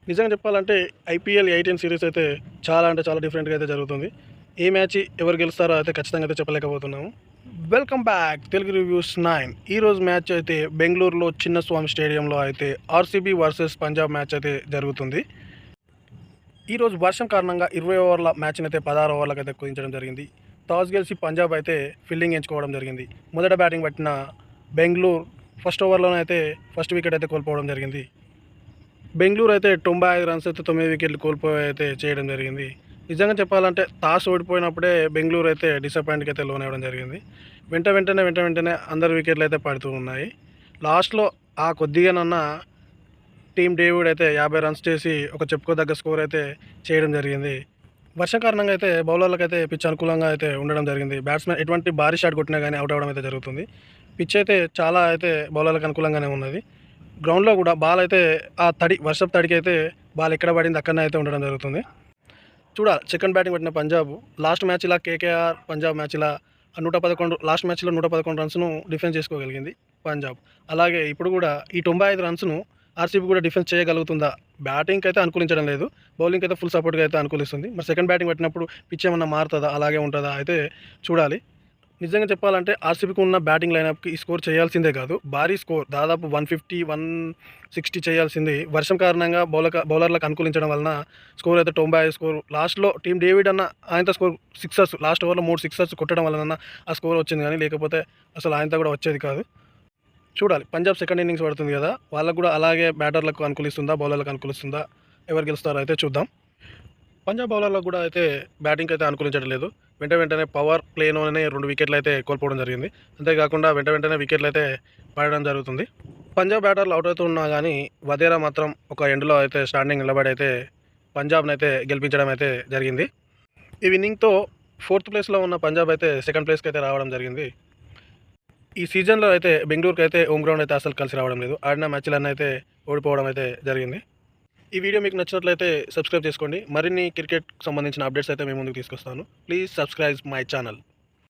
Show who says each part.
Speaker 1: నిజంగా చెప్పాలంటే IPL 18 series అయితే చాలా అంటే చాలా డిఫరెంట్‌గా అయితే జరుగుతుంది. ఏ మ్యాచ్ ఎవరు గెలుస్తారో అయితే ఖచ్చితంగా అయితే చెప్పలేకపోతున్నాము. Welcome back Telugu reviews 9. ఈరోజు మ్యాచ్ అయితే బెంగుళూరులో చిన్నస్వామి స్టేడియంలో అయితే ఆర్సీబీ వర్సెస్ పంజాబ్ మ్యాచ్ అయితే జరుగుతుంది. ఈరోజు వర్షం కారణంగా 20 ఓవర్ల మ్యాచ్‌ని అయితే 16 ఓవర్లకైతే కుదించడం జరిగింది. టాస్ గెలిచి పంజాబ్ అయితే ఫీల్డింగ్ ఎంచుకోవడం జరిగింది. మొదట బ్యాటింగ్ పట్టిన బెంగుళూరు ఫస్ట్ ఓవర్‌లోనే అయితే ఫస్ట్ వికెట్ అయితే కోల్పోవడం జరిగింది. బెంగుళూరు అయితే 95 రన్స్ అయితే 9 వికెట్లు కోల్పోయి అయితే చేయడం జరిగింది. నిజంగా చెప్పాలంటే టాస్ ఓడిపోయినప్పుడే బెంగుళూరు అయితే డిసప్పాయింట్‌కి అయితే లోనవ్వడం జరిగింది. వెంటనే అందరి వికెట్లు అయితే పడుతూ ఉన్నాయి. లాస్ట్‌లో ఆ కొద్దిగానన్నా టీమ్ డేవిడ్ అయితే 50 రన్స్ చేసి ఒక చెప్పుకోదగ్గ స్కోర్ అయితే చేయడం జరిగింది. వర్షం కారణంగా అయితే బౌలర్లకైతే పిచ్ అనుకూలంగా అయితే ఉండడం జరిగింది. బ్యాట్స్‌మెన్ ఎటువంటి భారీ షాట్ కొట్టినా గానీ ఔట్ అవ్వడం అయితే జరుగుతుంది. పిచ్ అయితే చాలా అయితే బౌలర్లకు అనుకూలంగానే ఉన్నది. గ్రౌండ్‌లో కూడా బాల్ అయితే ఆ వర్షపు తడికైతే బాల్ ఎక్కడ పడింది అక్కడనే అయితే ఉండడం జరుగుతుంది. చూడాలి సెకండ్ బ్యాటింగ్ పట్టిన పంజాబ్ లాస్ట్ మ్యాచ్ ఇలా కేకేఆర్ పంజాబ్ మ్యాచ్ ఇలా 111 లాస్ట్ మ్యాచ్‌లో 111 రన్స్‌ను డిఫెన్స్ చేసుకోగలిగింది పంజాబ్. అలాగే ఇప్పుడు కూడా ఈ 95 రన్స్‌ను ఆర్సీబీ కూడా డిఫెన్స్ చేయగలుగుతుందా? బ్యాటింగ్‌కి అయితే అనుకూలించడం లేదు. బౌలింగ్‌కి అయితే ఫుల్ సపోర్ట్‌గా అయితే అనుకూలిస్తుంది. మరి సెకండ్ బ్యాటింగ్ పట్టినప్పుడు పిచ్ ఏమన్నా మారుతదా? అలాగే ఉంటదా? అయితే చూడాలి. నిజంగా చెప్పాలంటే ఆర్సీబీకి ఉన్న బ్యాటింగ్ లైనప్‌కి ఈ స్కోర్ చేయాల్సిందే కాదు. భారీ స్కోర్ దాదాపు 150, 160 చేయాల్సింది. వర్షం కారణంగా బౌలర్లకు అనుకూలించడం వలన స్కోర్ అయితే 95 స్కోర్. లాస్ట్‌లో టీమ్ డేవిడ్ అన్న ఆయనతో స్కోర్ సిక్సర్స్ లాస్ట్ ఓవర్‌లో 3 సిక్సర్స్ కొట్టడం వలన ఆ స్కోర్ వచ్చింది కానీ లేకపోతే అసలు ఆయనతో కూడా వచ్చేది కాదు. చూడాలి పంజాబ్ సెకండ్ ఇన్నింగ్స్ పడుతుంది కదా! వాళ్ళకు కూడా అలాగే బ్యాటర్లకు అనుకూలిస్తుందా? బౌలర్లకు అనుకూలిస్తుందా? ఎవరు గెలుస్తారో అయితే చూద్దాం. పంజాబ్ బౌలర్లకు కూడా అయితే బ్యాటింగ్‌కి అయితే అనుకూలించడం లేదు. వెంటనే పవర్ ప్లేలోనే 2 వికెట్లు అయితే కోల్పోవడం జరిగింది. అంతేకాకుండా వెంటనే వికెట్లు అయితే పడడం జరుగుతుంది. పంజాబ్ బ్యాటర్లు అవుట్ అవుతున్నా గానీ వధేరా మాత్రం ఒక ఎండ్‌లో అయితే స్టాండింగ్ నిలబడి అయితే పంజాబ్‌నైతే గెలిపించడం అయితే జరిగింది. ఈ విన్నింగ్‌తో ఫోర్త్ ప్లేస్‌లో ఉన్న పంజాబ్ అయితే సెకండ్ ప్లేస్‌కి అయితే రావడం జరిగింది. ఈ సీజన్‌లో అయితే బెంగుళూరుకి అయితే హోమ్ గ్రౌండ్ అయితే అసలు కలిసి రావడం లేదు. ఆడిన మ్యాచ్‌లన్నీ అయితే ఓడిపోవడం అయితే జరిగింది. ఈ వీడియో మీకు నచ్చినట్లయితే సబ్స్క్రైబ్ చేసుకోండి. మరిన్ని క్రికెట్‌కి సంబంధించిన అప్డేట్స్ అయితే మీ ముందుకు తీసుకొస్తాను. Please subscribe my channel.